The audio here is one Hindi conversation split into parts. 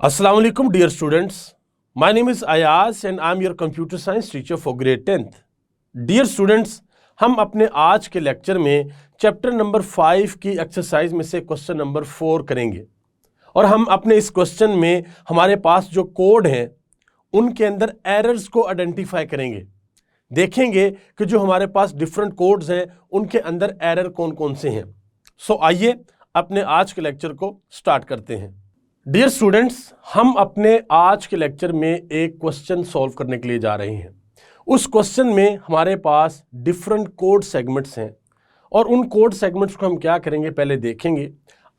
Assalamu alaikum dear students. My name is Ayaz and I am your computer science teacher for grade 10th. Dear students, हम अपने आज के लेक्चर में चैप्टर नंबर 5 की एक्सरसाइज में से क्वेश्चन नंबर 4 करेंगे और हम अपने इस क्वेश्चन में हमारे पास जो कोड हैं उनके अंदर एरर्स को आइडेंटिफाई करेंगे। देखेंगे कि जो हमारे पास डिफरेंट कोड्स हैं उनके अंदर एरर कौन कौन से हैं। सो आइए अपने आज के लेक्चर को स्टार्ट करते हैं। डियर स्टूडेंट्स, हम अपने आज के लेक्चर में एक क्वेश्चन सॉल्व करने के लिए जा रहे हैं। उस क्वेश्चन में हमारे पास डिफरेंट कोड सेगमेंट्स हैं और उन कोड सेगमेंट्स को हम क्या करेंगे, पहले देखेंगे,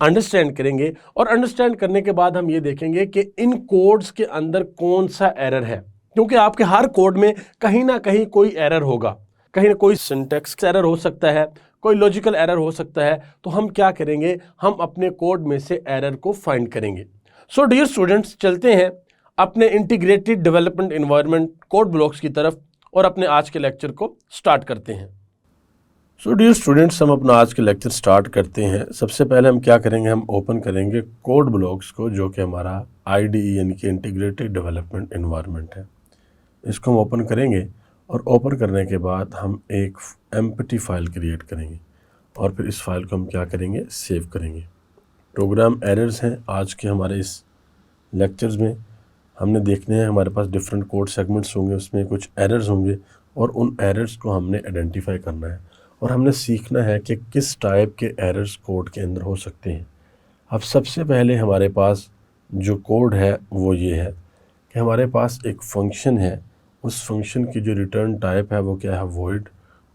अंडरस्टैंड करेंगे और अंडरस्टैंड करने के बाद हम ये देखेंगे कि इन कोड्स के अंदर कौन सा एरर है, क्योंकि आपके हर कोड में कहीं ना कहीं कोई एरर होगा। कहीं ना कोई सिंटैक्स एरर हो सकता है, कोई लॉजिकल एरर हो सकता है। तो हम क्या करेंगे, हम अपने कोड में से एरर को फाइंड करेंगे। सो डियर स्टूडेंट्स, चलते हैं अपने integrated development environment code blocks की तरफ और अपने आज के लेक्चर को स्टार्ट करते हैं। सो डियर स्टूडेंट्स, हम अपना आज के लेक्चर स्टार्ट करते हैं। सबसे पहले हम क्या करेंगे, हम ओपन करेंगे कोड ब्लॉक्स को, जो कि हमारा IDE यानी कि इंटीग्रेटेड डेवलपमेंट एनवायरनमेंट है। इसको हम ओपन करेंगे और ओपन करने के बाद हम एक एम्प्टी फाइल क्रिएट करेंगे और फिर इस फाइल को हम क्या करेंगे, सेव करेंगे। प्रोग्राम एरर्स हैं आज के हमारे इस लेक्चर्स में। हमने देखने हैं, हमारे पास डिफरेंट कोड सेगमेंट्स होंगे, उसमें कुछ एरर्स होंगे और उन एरर्स को हमने आइडेंटिफाई करना है और हमने सीखना है कि किस टाइप के एरर्स कोड के अंदर हो सकते हैं। अब सबसे पहले हमारे पास जो कोड है वो ये है कि हमारे पास एक फंक्शन है, उस फंक्शन की जो रिटर्न टाइप है वो क्या है, वॉइड,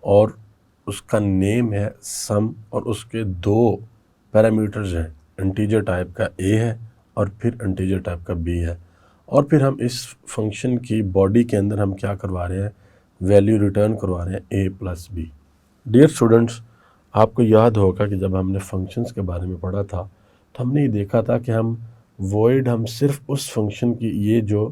और उसका नेम है सम और उसके दो पैरामीटर्स हैं, इंटीजर टाइप का a है और फिर इंटीजर टाइप का b है। और फिर हम इस फंक्शन की बॉडी के अंदर हम क्या करवा रहे हैं, वैल्यू रिटर्न करवा रहे हैं a + b। डियर स्टूडेंट्स, आपको याद होगा कि जब हमने फंक्शंस के बारे में पढ़ा था तो हमने ये देखा था कि हम वॉइड हम सिर्फ उस फंक्शन की, ये जो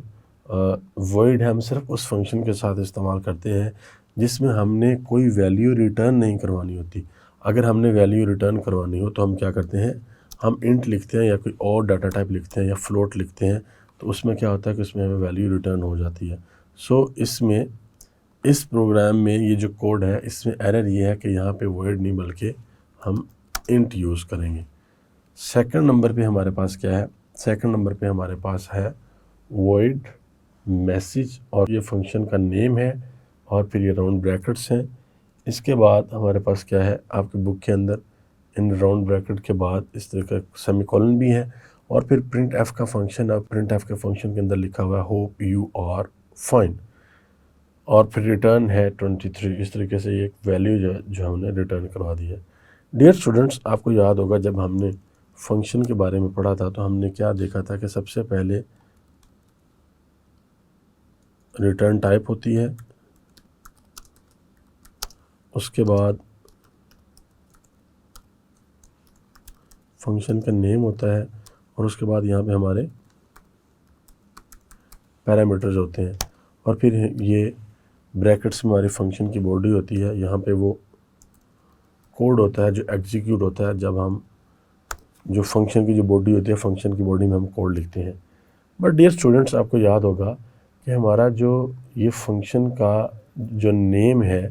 वॉइड है हम सिर्फ उस फंक्शन के साथ इस्तेमाल करते हैं जिसमें हमने कोई वैल्यू रिटर्न नहीं करवानी होती। अगर हमने वैल्यू रिटर्न करवानी हो तो हम क्या करते हैं, हम इंट लिखते हैं या कोई और डाटा टाइप लिखते हैं या फ्लोट लिखते हैं। तो उसमें क्या होता है कि उसमें हमें वैल्यू रिटर्न हो जाती है। सो इसमें इस प्रोग्राम में ये जो कोड है इसमें एरर ये है कि यहाँ पे वर्ड नहीं बल्कि हम इंट यूज़ करेंगे। सेकंड नंबर पे हमारे पास क्या है, सेकंड नंबर पे हमारे पास है वॉइड मैसेज और ये फंक्शन का नेम है और फिर ये राउंड ब्रैकेट्स हैं। इसके बाद हमारे पास क्या है, आपकी बुक के अंदर इन राउंड ब्रैकेट के बाद इस तरह का सेमीकोलन भी है और फिर प्रिंट एफ का फंक्शन है। प्रिंट एफ के फंक्शन के अंदर लिखा हुआ है होप यू आर फाइन और फिर रिटर्न है 23। इस तरीके से ये एक वैल्यू जो हमने रिटर्न करवा दी है। डियर स्टूडेंट्स, आपको याद होगा जब हमने फंक्शन के बारे में पढ़ा था तो हमने क्या देखा था कि सबसे पहले रिटर्न टाइप होती है, उसके बाद फंक्शन का नेम होता है और उसके बाद यहाँ पे हमारे पैरामीटर्स होते हैं और फिर ये ब्रैकेट्स में हमारी फंक्शन की बॉडी होती है। यहाँ पे वो कोड होता है जो एग्जीक्यूट होता है जब हम जो फंक्शन की जो बॉडी होती है, फंक्शन की बॉडी में हम कोड लिखते हैं। बट डियर स्टूडेंट्स, आपको याद होगा कि हमारा जो ये फंक्शन का जो नेम है,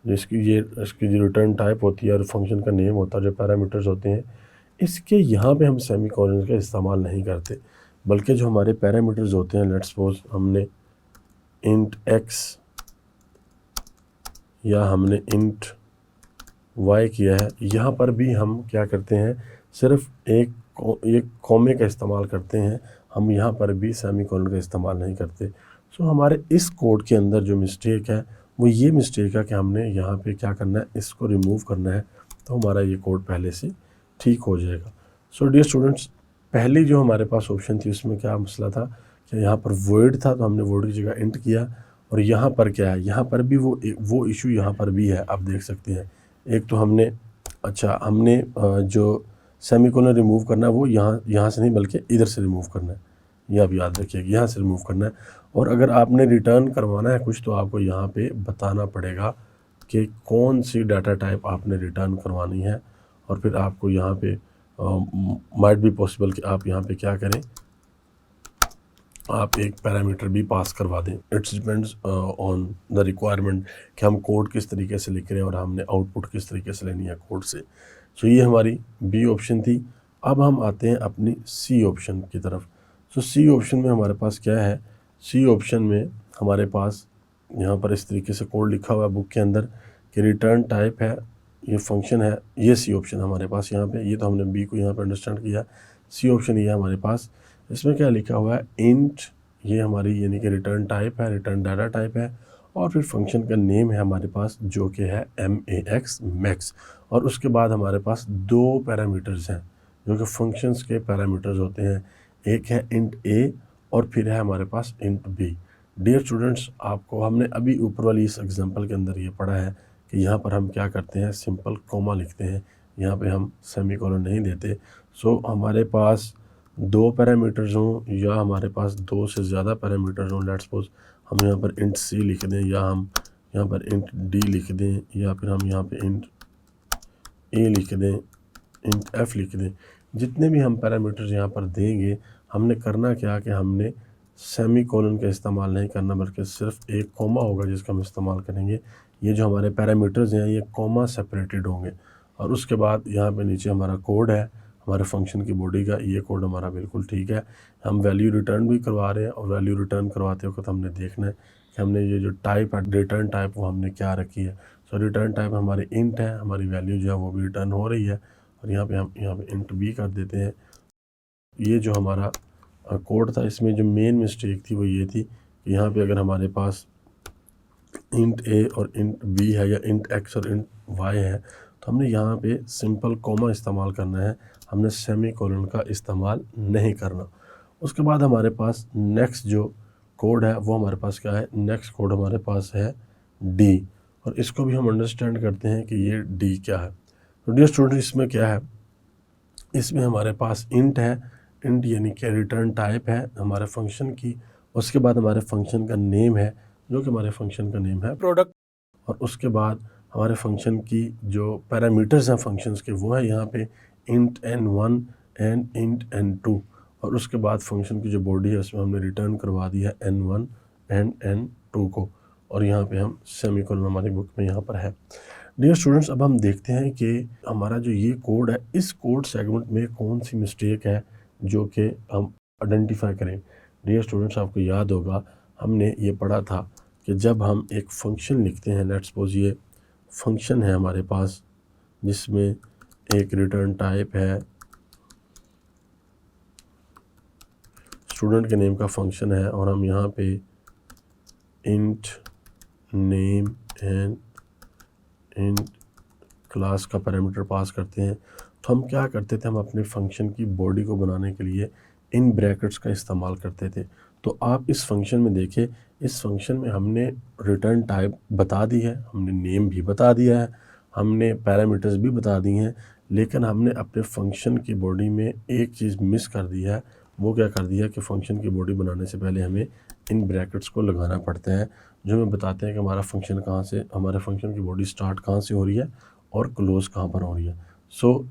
जो इसकी जो रिटर्न टाइप होती है और फंक्शन का नेम होता है, जो पैरामीटर्स होते हैं, इसके यहाँ पे हम सेमीकोलन का इस्तेमाल नहीं करते, बल्कि जो हमारे पैरामीटर्स होते हैं, लेट्स सपोज हमने इंट x या हमने इंट y किया है, यहाँ पर भी हम क्या करते हैं, सिर्फ एक कॉमे का इस्तेमाल करते हैं। हम यहाँ पर भी सेमीकोलन का इस्तेमाल नहीं करते। सो हमारे इस कोड के अंदर जो मिस्टेक है वो ये मिस्टेक है कि हमने यहाँ पे क्या करना है, इसको रिमूव करना है, तो हमारा ये कोड पहले से ठीक हो जाएगा। सो डियर स्टूडेंट्स, पहली जो हमारे पास ऑप्शन थी उसमें क्या मसला था कि यहाँ पर वर्ड था तो हमने वर्ड की जगह इंट किया और यहाँ पर क्या है, यहाँ पर भी वो इशू यहाँ पर भी है। आप देख सकते हैं, एक तो हमने जो सेमीकोलन रिमूव करना है वो यहाँ से नहीं बल्कि इधर से रिमूव करना है। ये आप याद रखिए, यहाँ से रिमूव करना है। और अगर आपने रिटर्न करवाना है कुछ तो आपको यहाँ पे बताना पड़ेगा कि कौन सी डाटा टाइप आपने रिटर्न करवानी है और फिर आपको यहाँ पे माइट बी पॉसिबल कि आप यहाँ पे क्या करें, आप एक पैरामीटर भी पास करवा दें। It's depends on the requirement कि हम कोड किस तरीके से लिख रहे हैं और हमने आउटपुट किस तरीके से लेनी है कोड से। सो ये हमारी बी ऑप्शन थी। अब हम आते हैं अपनी सी ऑप्शन की तरफ। सो सी ऑप्शन में हमारे पास क्या है, सी ऑप्शन में हमारे पास यहाँ पर इस तरीके से कोड लिखा हुआ है बुक के अंदर कि रिटर्न टाइप है, ये फंक्शन है, ये सी ऑप्शन हमारे पास यहाँ पे। ये तो हमने बी को यहाँ पे अंडरस्टैंड किया। सी ऑप्शन ये हमारे पास, इसमें क्या लिखा हुआ है, इंट, ये हमारी यानी कि रिटर्न टाइप है, रिटर्न डाटा टाइप है, और फिर फंक्शन का नेम है हमारे पास जो कि है max मैक्स। और उसके बाद हमारे पास दो पैरामीटर्स हैं जो कि फंक्शंस के पैरामीटर्स होते हैं। एक है इंट a और फिर है हमारे पास इंट b। डियर स्टूडेंट्स, आपको हमने अभी ऊपर वाली इस एग्जांपल के अंदर ये पढ़ा है कि यहाँ पर हम क्या करते हैं, सिंपल कॉमा लिखते हैं, यहाँ पे हम सेमीकोलन नहीं देते। सो हमारे पास दो पैरामीटर्स हों या हमारे पास दो से ज़्यादा पैरामीटर्स हों, लेट्स सपोज हम यहाँ पर इंट सी लिख दें या हम यहाँ पर इंट डी लिख दें या फिर हम यहाँ पे इंट ए लिख दें, इंट एफ लिख दें, जितने भी हम पैरामीटर्स यहाँ पर देंगे, हमने करना क्या कि हमने सेमी कोलन का इस्तेमाल नहीं करना बल्कि सिर्फ एक कॉमा होगा जिसका हम इस्तेमाल करेंगे। ये जो हमारे पैरामीटर्स हैं ये कॉमा सेपरेटेड होंगे। और उसके बाद यहाँ पे नीचे हमारा कोड है हमारे फंक्शन की बॉडी का, ये कोड हमारा बिल्कुल ठीक है। हम वैल्यू रिटर्न भी करवा रहे हैं और वैल्यू रिटर्न करवाते वक्त हमने देखना है कि हमने ये जो टाइप है रिटर्न टाइप वो हमने क्या रखी है। सो रिटर्न टाइप हमारी इंट है, हमारी वैल्यू जो है वो भी रिटर्न हो रही है। और यहाँ पे हम यहाँ पे इंट बी कर देते हैं। ये जो हमारा कोड था इसमें जो मेन मिस्टेक थी वो ये थी कि यहाँ पे अगर हमारे पास इंट ए और इंट बी है या इंट एक्स और इंट वाई है तो हमने यहाँ पे सिंपल कॉमा इस्तेमाल करना है, हमने सेमी कोलन का इस्तेमाल नहीं करना। उसके बाद हमारे पास नेक्स्ट जो कोड है वो हमारे पास क्या है, नेक्स्ट कोड हमारे पास है डी। और इसको भी हम अंडरस्टैंड करते हैं कि ये डी क्या है। तो डियर स्टूडेंट, इसमें क्या है, इसमें हमारे पास इंट है, इंट यानी कि रिटर्न टाइप है हमारे फंक्शन की। उसके बाद हमारे फंक्शन का नेम है जो कि हमारे फंक्शन का नेम है प्रोडक्ट। और उसके बाद हमारे फंक्शन की जो पैरामीटर्स हैं फंक्शंस के वो है यहाँ पे int n1 and int n2। और उसके बाद फंक्शन की जो बॉडी है उसमें हमने रिटर्न करवा दिया है n1 एंड n2 को। और यहाँ पे हम सेमीकोलन हमारी बुक में यहाँ पर है। डियर स्टूडेंट्स, अब हम देखते हैं कि हमारा जो ये कोड है इस कोड सेगमेंट में कौन सी मिस्टेक है जो कि हम आइडेंटिफाई करें। डियर स्टूडेंट्स, आपको याद होगा हमने ये पढ़ा था कि जब हम एक फंक्शन लिखते हैं, लेट्स सपोज ये फंक्शन है हमारे पास जिसमें एक रिटर्न टाइप है, स्टूडेंट के नेम का फंक्शन है और हम यहाँ पे int name and int class का पैरामीटर पास करते हैं। तो हम क्या करते थे, हम अपने फंक्शन की बॉडी को बनाने के लिए इन ब्रैकेट्स का इस्तेमाल करते थे। तो आप इस फंक्शन में देखिए, इस फंक्शन में हमने रिटर्न टाइप बता दी है, हमने नेम भी बता दिया है, हमने पैरामीटर्स भी बता दी हैं, लेकिन हमने अपने फंक्शन की बॉडी में एक चीज़ मिस कर दी है। वो क्या कर दिया कि फंक्शन की बॉडी बनाने से पहले हमें इन ब्रैकेट्स को लगाना पड़ता है जो हमें बताते हैं कि हमारा फंक्शन कहाँ से, हमारे फंक्शन की बॉडी स्टार्ट कहाँ से हो रही है और क्लोज कहाँ पर हो रही है। सो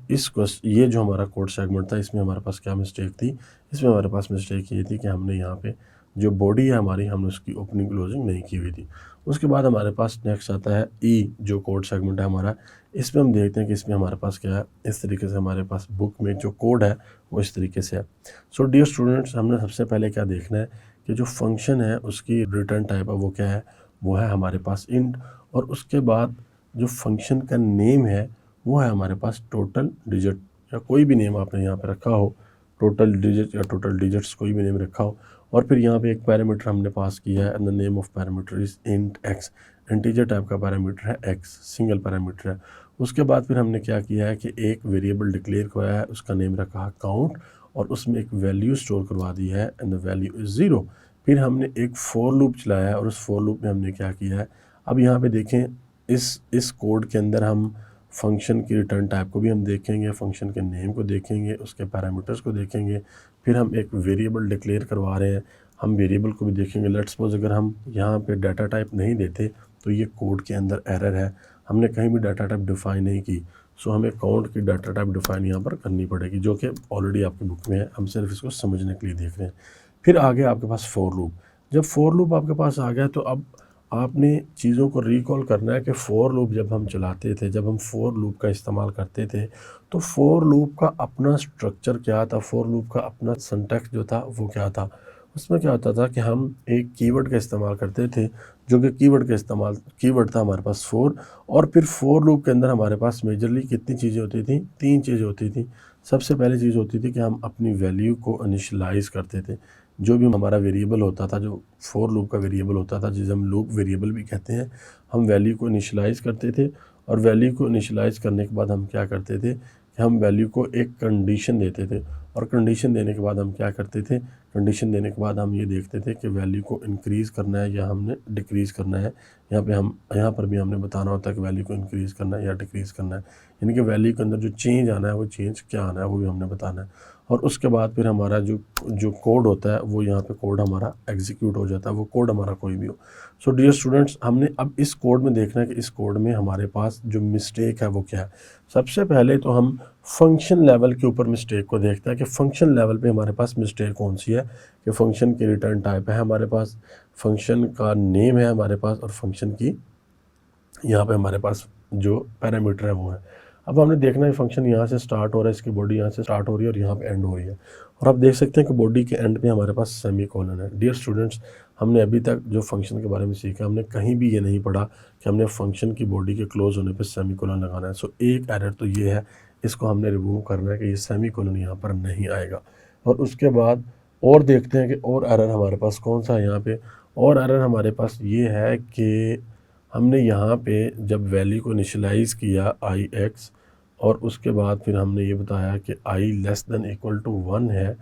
ये जो हमारा कोड सेगमेंट था इसमें हमारे पास क्या मिस्टेक थी, इसमें हमारे पास मिस्टेक ये थी कि हमने यहाँ पे जो बॉडी है हमारी, हमने उसकी ओपनिंग क्लोजिंग नहीं की हुई थी। उसके बाद हमारे पास नेक्स्ट आता है ई जो कोड सेगमेंट है हमारा। इसमें हम देखते हैं कि इसमें हमारे पास क्या है, इस तरीके से हमारे पास बुक में जो कोड है वो इस तरीके से है। सो डियर स्टूडेंट्स, हमने सबसे पहले क्या देखना है कि जो फंक्शन है उसकी रिटर्न टाइप है वो क्या है, वो है हमारे पास इंट। और उसके बाद जो फंक्शन का नेम है वो है हमारे पास टोटल डिजिट, या कोई भी नेम आपने यहाँ पे रखा हो, टोटल डिजिट या टोटल डिजिट्स कोई भी नेम रखा हो। और फिर यहाँ पे एक पैरामीटर हमने पास किया है and the name of parameter is int x, integer type का पैरामीटर है एक्स, सिंगल पैरामीटर है। उसके बाद फिर हमने क्या किया है कि एक वेरिएबल डिक्लेयर किया है, उसका नेम रखा है काउंट और उसमें एक वैल्यू स्टोर करवा दी है एंड द वैल्यू इज़ 0। फिर हमने एक फॉर लूप चलाया है और उस फॉर लूप में हमने क्या किया है, अब यहाँ पे देखें इस कोड के अंदर हम फंक्शन की रिटर्न टाइप को भी हम देखेंगे, फंक्शन के नेम को देखेंगे, उसके पैरामीटर्स को देखेंगे, फिर हम एक वेरिएबल डिक्लेयर करवा रहे हैं, हम वेरिएबल को भी देखेंगे। लेट्स सपोज अगर हम यहाँ पे डाटा टाइप नहीं देते तो ये कोड के अंदर एरर है, हमने कहीं भी डाटा टाइप डिफाइन नहीं की। सो हमें काउंट की डाटा टाइप डिफाइन यहाँ पर करनी पड़ेगी जो कि ऑलरेडी आपकी बुक में है, हम सिर्फ इसको समझने के लिए देख रहे हैं। फिर आ गया आपके पास फॉर लूप। जब फॉर लूप आपके पास आ गया तो अब आपने चीज़ों को रिकॉल करना है कि फॉर लूप जब हम चलाते थे, जब हम फॉर लूप का इस्तेमाल करते थे, तो फॉर लूप का अपना स्ट्रक्चर क्या था, फॉर लूप का अपना सिंटैक्स जो था वो क्या था। उसमें क्या होता था कि हम एक कीवर्ड का इस्तेमाल करते थे, जो कि कीवर्ड था हमारे पास फॉर, और फिर फॉर लूप के अंदर हमारे पास मेजरली कितनी चीज़ें होती थी, 3 चीज़ें होती थी। सबसे पहली चीज़ होती थी कि हम अपनी वैल्यू को इनिशियलाइज़ करते थे। जो भी हमारा वेरिएबल होता था, जो फॉर लूप का वेरिएबल होता था, जिसे हम लूप वेरिएबल भी कहते हैं, हम वैल्यू को इनिशियलाइज़ करते थे। और वैल्यू को इनिशियलाइज़ करने के बाद हम क्या करते थे कि हम वैल्यू को एक कंडीशन देते थे, और कंडीशन देने के बाद हम क्या करते थे, कंडीशन देने के बाद हम ये देखते थे कि वैल्यू को इंक्रीज़ करना है या हमने डिक्रीज़ करना है। यहाँ पर भी हमने बताना होता है कि वैल्यू को इंक्रीज़ करना है या डिक्रीज़ करना है, यानी कि वैल्यू के अंदर जो चेंज आना है वो चेंज क्या आना है वो भी हमने बताना है। और उसके बाद फिर हमारा जो कोड होता है वो यहाँ पे कोड हमारा एग्जीक्यूट हो जाता है, वो कोड हमारा कोई भी हो। सो डियर स्टूडेंट्स, हमने अब इस कोड में देखना है कि इस कोड में हमारे पास जो मिस्टेक है वो क्या है। सबसे पहले तो हम फंक्शन लेवल के ऊपर मिस्टेक को देखते हैं कि फंक्शन लेवल पे हमारे पास मिस्टेक कौन सी है, कि फंक्शन की रिटर्न टाइप है हमारे पास, फंक्शन का नेम है हमारे पास, और फंक्शन की यहाँ पे हमारे पास जो पैरामीटर है वो है। अब हमने देखना है फंक्शन यहाँ से स्टार्ट हो रहा है, इसकी बॉडी यहाँ से स्टार्ट हो रही है और यहाँ पे एंड हो रही है, और आप देख सकते हैं कि बॉडी के एंड पे हमारे पास सेमी कोलन है। डियर स्टूडेंट्स, हमने अभी तक जो फंक्शन के बारे में सीखा, हमने कहीं भी ये नहीं पढ़ा कि हमने फंक्शन की बॉडी के क्लोज होने पर सेमी कोलन लगाना है। सो एक एरर तो ये है, इसको हमने रिमूव करना है कि ये सेमी कोलन यहाँ पर नहीं आएगा। और उसके बाद और देखते हैं कि और एरर हमारे पास कौन सा है यहाँ पे। और एरर हमारे पास ये है कि हमने यहाँ पे जब वैल्यू को इनिशियलाइज़ किया i(x), और उसके बाद फिर हमने ये बताया कि i<=1 है,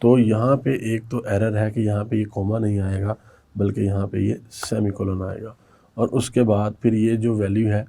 तो यहाँ पे एक तो एरर है कि यहाँ पे ये कोमा नहीं आएगा, बल्कि यहाँ पे ये सेमीकोलन आएगा। और उसके बाद फिर ये जो वैल्यू है,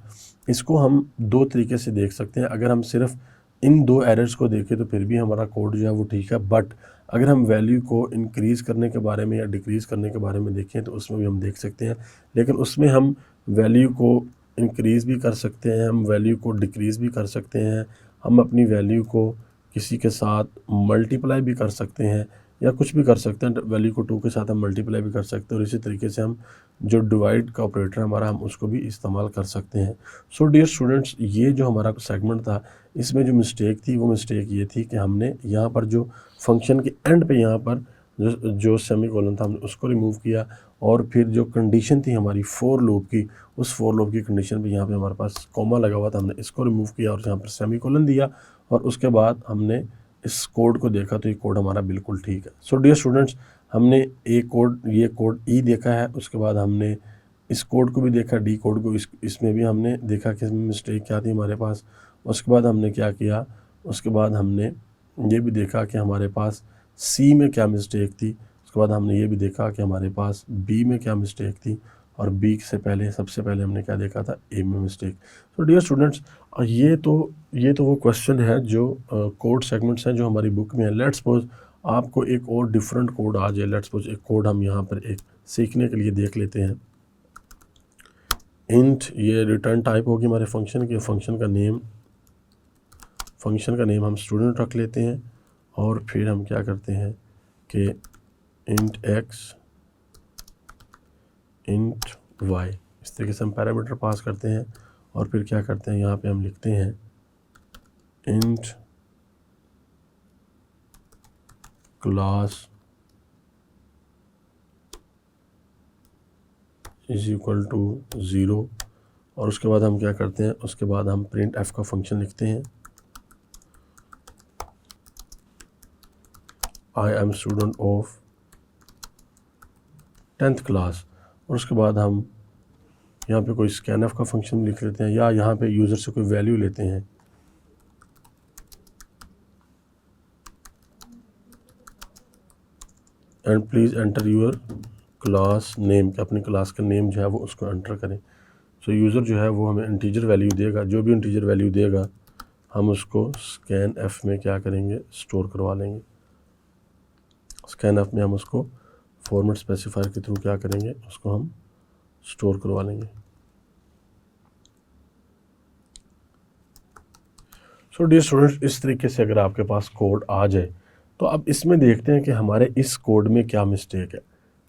इसको हम दो तरीके से देख सकते हैं। अगर हम सिर्फ इन दो एरर्स को देखें तो फिर भी हमारा कोड जो है वो ठीक है, बट अगर हम वैल्यू को इंक्रीज़ करने के बारे में या डिक्रीज़ करने के बारे में देखें तो उसमें भी हम देख सकते हैं, लेकिन उसमें हम वैल्यू को इंक्रीज़ भी कर सकते हैं, हम वैल्यू को डिक्रीज़ भी कर सकते हैं, हम अपनी वैल्यू को किसी के साथ मल्टीप्लाई भी कर सकते हैं या कुछ भी कर सकते हैं। वैल्यू को 2 के साथ हम मल्टीप्लाई भी कर सकते हैं, और इसी तरीके से हम जो डिवाइड का ऑपरेटर है हमारा, हम उसको भी इस्तेमाल कर सकते हैं। सो डियर स्टूडेंट्स, ये जो हमारा सेगमेंट था, इसमें जो मिस्टेक थी वो मिस्टेक ये थी कि हमने यहाँ पर जो फंक्शन के एंड पे यहाँ पर जो सेमीकोलन था हमने उसको रिमूव किया, और फिर जो कंडीशन थी हमारी फॉर लूप की, उस फॉर लूप की कंडीशन पे यहाँ पे हमारे पास कॉमा लगा हुआ था, हमने इसको रिमूव किया और यहाँ पर सेमीकोलन दिया, और उसके बाद हमने इस कोड को देखा तो ये कोड हमारा बिल्कुल ठीक है। सो डियर स्टूडेंट्स, हमने ये कोड ई देखा है, उसके बाद हमने इस कोड को भी देखा, डी कोड को, इसमें भी हमने देखा कि इसमें मिस्टेक क्या थी हमारे पास। उसके बाद हमने क्या किया, उसके बाद हमने ये भी देखा कि हमारे पास सी में क्या मिस्टेक थी। उसके बाद हमने ये भी देखा कि हमारे पास बी में क्या मिस्टेक थी, और बी से पहले सबसे पहले हमने क्या देखा था, ए में मिस्टेक। तो डियर स्टूडेंट्स, ये तो वो क्वेश्चन है जो कोड सेगमेंट्स हैं जो हमारी बुक में है। लेट्स सपोज आपको एक और डिफरेंट कोड आ जाए, लेट्स सपोज एक कोड हम यहाँ पर एक सीखने के लिए देख लेते हैं। इंट, ये रिटर्न टाइप होगी हमारे फंक्शन की, फंक्शन का नेम हम स्टूडेंट रख लेते हैं, और फिर हम क्या करते हैं कि इंट x, इंट y, इस तरीके से हम पैरामीटर पास करते हैं, और फिर क्या करते हैं, यहाँ पे हम लिखते हैं int class is equal to 0, और उसके बाद हम क्या करते हैं, उसके बाद हम प्रिंट f का फंक्शन लिखते हैं, I am student of 10th class, और उसके बाद हम यहाँ पे कोई स्कैनफ का फंक्शन लिख लेते हैं, या यहाँ पे यूज़र से कोई वैल्यू लेते हैं, and please enter your class name, कि अपनी क्लास का नेम जो है वो उसको एंटर करें। सो यूज़र जो है वो हमें इंटीजर वैल्यू देगा, जो भी इंटीजर वैल्यू देगा हम उसको स्कैन एफ में क्या करेंगे, स्टोर करवा लेंगे। स्कैन एफ में हम उसको फॉर्मेट स्पेसिफायर के थ्रू क्या करेंगे, उसको हम स्टोर करवा लेंगे। सो डियर स्टूडेंट्स, इस तरीके से अगर आपके पास कोड आ जाए तो अब इसमें देखते हैं कि हमारे इस कोड में क्या मिस्टेक है।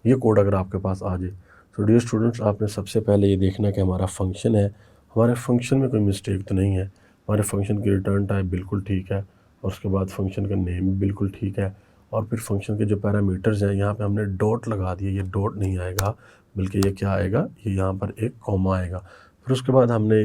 ये कोड अगर आपके पास आ जाए तो डियर स्टूडेंट्स, आपने सबसे पहले ये देखना कि हमारा फंक्शन है, हमारे फंक्शन में कोई मिस्टेक तो नहीं है। हमारे फंक्शन की रिटर्न टाइप बिल्कुल ठीक है, और उसके बाद फंक्शन का नेम भी बिल्कुल ठीक है, और फिर फंक्शन के जो पैरामीटर्स हैं यहाँ पे हमने डॉट लगा दिए, ये डॉट नहीं आएगा बल्कि ये क्या आएगा, ये यहाँ पर एक कॉमा आएगा। फिर उसके बाद हमने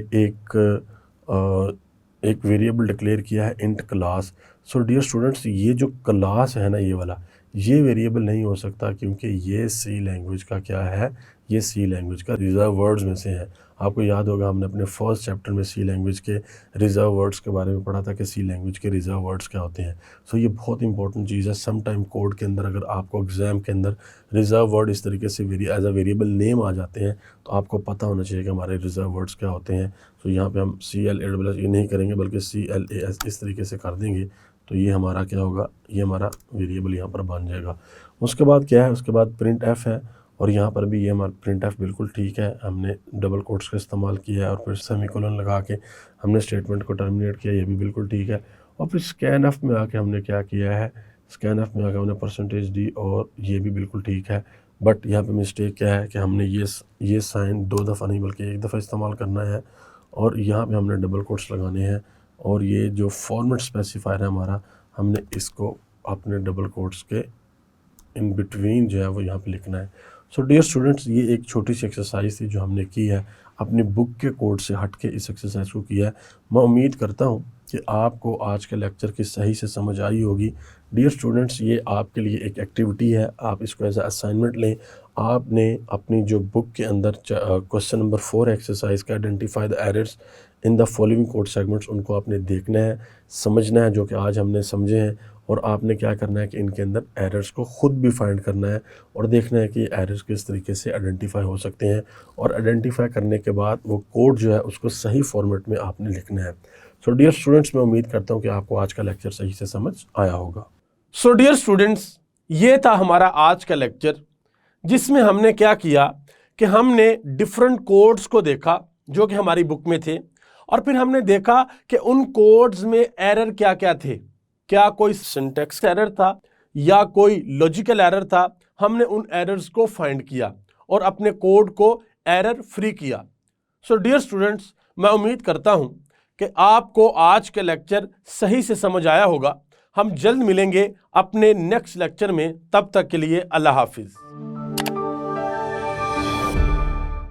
एक वेरिएबल डिक्लेयर किया है int class. So dear students, ये जो क्लास है ना, ये वाला, ये वेरिएबल नहीं हो सकता क्योंकि ये सी लैंग्वेज का क्या है, ये सी लैंग्वेज का रिजर्व वर्ड्स में से है। आपको याद होगा हमने अपने फर्स्ट चैप्टर में सी लैंग्वेज के रिजर्व वर्ड्स के बारे में पढ़ा था कि सी लैंग्वेज के रिजर्व वर्ड्स क्या होते हैं। सो ये बहुत इंपॉर्टेंट चीज़ है। सम टाइम कोड के अंदर अगर आपको एग्जाम के अंदर रिजर्व वर्ड इस तरीके से एज अ वेरिएबल नेम आ जाते हैं तो आपको पता होना चाहिए कि हमारे रिजर्व वर्ड्स क्या होते हैं। तो यहाँ पे हम CLASS ये नहीं करेंगे बल्कि CLAS इस तरीके से कर देंगे, तो ये हमारा क्या होगा, ये हमारा वेरिएबल यहाँ पर बन जाएगा। उसके बाद क्या है, उसके बाद प्रिंट एफ है, और यहाँ पर भी ये हमारा प्रिंट एफ बिल्कुल ठीक है। हमने डबल कोट्स का इस्तेमाल किया है और फिर सेमीकोलन लगा के हमने स्टेटमेंट को टर्मिनेट किया, ये भी बिल्कुल ठीक है। और फिर स्कैन एफ में आके हमने क्या किया है, स्कैन एफ में आके हमने %d, और ये भी बिल्कुल ठीक है। बट यहाँ पे मिस्टेक क्या है कि हमने ये साइन 2 दफ़ा नहीं बल्कि 1 दफ़ा इस्तेमाल करना है, और यहाँ पे हमने डबल कोट्स लगाने हैं, और ये जो फॉर्मेट स्पेसिफायर है हमारा, हमने इसको अपने डबल कोट्स के इन बिटवीन जो है वो यहाँ पे लिखना है। सो डियर स्टूडेंट्स, ये एक छोटी सी एक्सरसाइज थी जो हमने की है, अपनी बुक के कोड से हट के इस एक्सरसाइज को किया है। मैं उम्मीद करता हूँ कि आपको आज के लेक्चर की सही से समझ आई होगी। डियर स्टूडेंट्स, ये आपके लिए एक एक्टिविटी है, आप इसको एज अ असाइनमेंट लें। आपने अपनी जो बुक के अंदर क्वेश्चन नंबर 4 एक्सरसाइज का identify the errors in the following code segments, उनको आपने देखना है, समझना है, जो कि आज हमने समझे हैं। और आपने क्या करना है कि इनके अंदर एरर्स को ख़ुद भी फाइंड करना है और देखना है कि एरर्स किस तरीके से आइडेंटिफाई हो सकते हैं, और आइडेंटिफाई करने के बाद वो कोड जो है उसको सही फॉर्मेट में आपने लिखना है। सो डियर स्टूडेंट्स, मैं उम्मीद करता हूँ कि आपको आज का लेक्चर सही से समझ आया होगा। सो डियर स्टूडेंट्स, ये था हमारा आज का लेक्चर, जिसमें हमने क्या किया कि हमने डिफरेंट कोड्स को देखा जो कि हमारी बुक में थे, और फिर हमने देखा कि उन कोड्स में एरर क्या क्या थे, क्या कोई सिंटैक्स एरर था या कोई लॉजिकल एरर था। हमने उन एरर्स को फाइंड किया और अपने कोड को एरर फ्री किया। सो डियर स्टूडेंट्स, मैं उम्मीद करता हूं कि आपको आज के लेक्चर सही से समझ आया होगा। हम जल्द मिलेंगे अपने नेक्स्ट लेक्चर में, तब तक के लिए अल्लाह हाफिज।